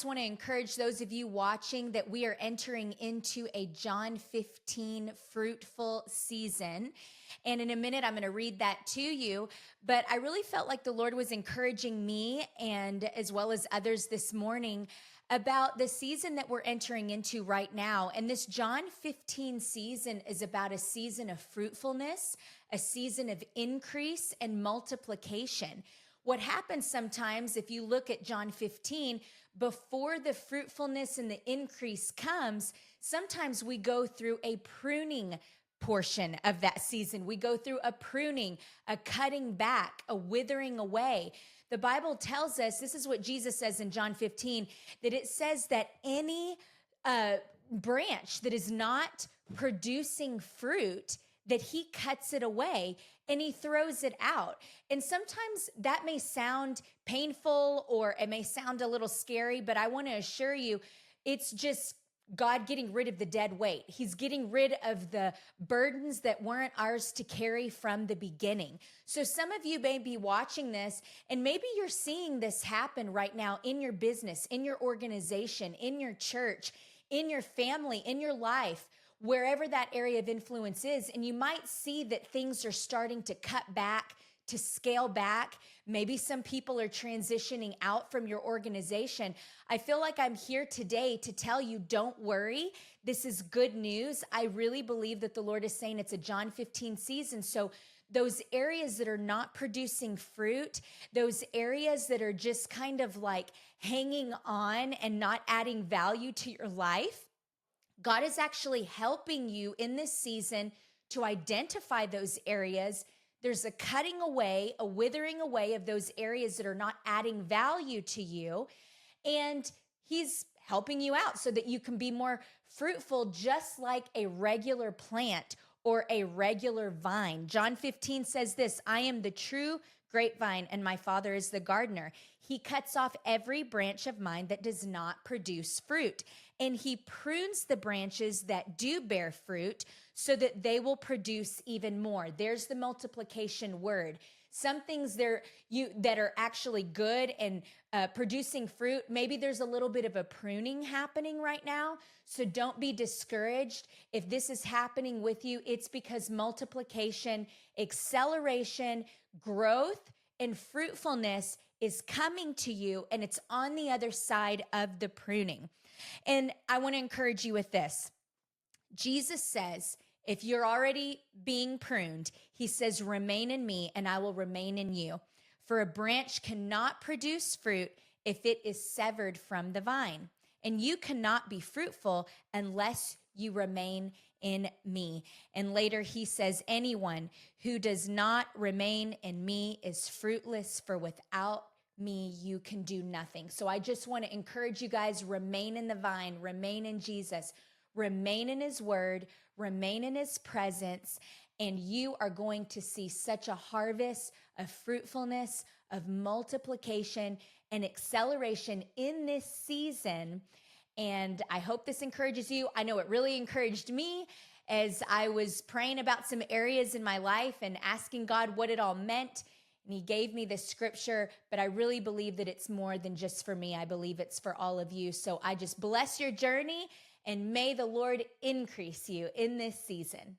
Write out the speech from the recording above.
just want to encourage those of you watching that we are entering into a John 15 fruitful season. And in a minute, I'm going to read that to you. But I really felt like the Lord was encouraging me and as well as others this morning about the season that we're entering into right now. And this John 15 season is about a season of fruitfulness, a season of increase and multiplication. What happens sometimes, if you look at John 15, before the fruitfulness and the increase comes, sometimes we go through a pruning portion of that season. We go through a pruning, a cutting back, a withering away. The Bible tells us, this is what Jesus says in John 15, that it says that any branch that is not producing fruit, that he cuts it away and he throws it out. And sometimes that may sound painful or it may sound a little scary, but I want to assure you, it's just God getting rid of the dead weight. He's getting rid of the burdens that weren't ours to carry from the beginning. So some of you may be watching this and maybe you're seeing this happen right now in your business, in your organization, in your church, in your family, in your life, wherever that area of influence is. And you might see that things are starting to cut back, to scale back. Maybe some people are transitioning out from your organization. I feel like I'm here today to tell you, don't worry. This is good news. I really believe that the Lord is saying it's a John 15 season. So those areas that are not producing fruit, those areas that are just kind of like hanging on and not adding value to your life, God is actually helping you in this season to identify those areas. There's a cutting away, a withering away of those areas that are not adding value to you. And he's helping you out so that you can be more fruitful, just like a regular plant or a regular vine. John 15 says this, I am the true grapevine and my Father is the gardener. He cuts off every branch of mine that does not produce fruit, and he prunes the branches that do bear fruit so that they will produce even more. There's the multiplication word. Some things that are actually good and producing fruit, maybe there's a little bit of a pruning happening right now. So don't be discouraged. If this is happening with you, it's because multiplication, acceleration, growth, and fruitfulness is coming to you, and it's on the other side of the pruning. And I want to encourage you with this. Jesus says, if you're already being pruned, he says, remain in me and I will remain in you. For a branch cannot produce fruit if it is severed from the vine. And you cannot be fruitful unless you remain in me. And later he says, anyone who does not remain in me is fruitless, for without me, you can do nothing. So I just want to encourage you guys, remain in the vine, remain in Jesus, remain in his word, remain in his presence, and you are going to see such a harvest of fruitfulness, of multiplication, and acceleration in this season. And I hope this encourages you. I know it really encouraged me as I was praying about some areas in my life and asking God what it all meant. And he gave me this scripture, but I really believe that it's more than just for me. I believe it's for all of you. So I just bless your journey, and may the Lord increase you in this season.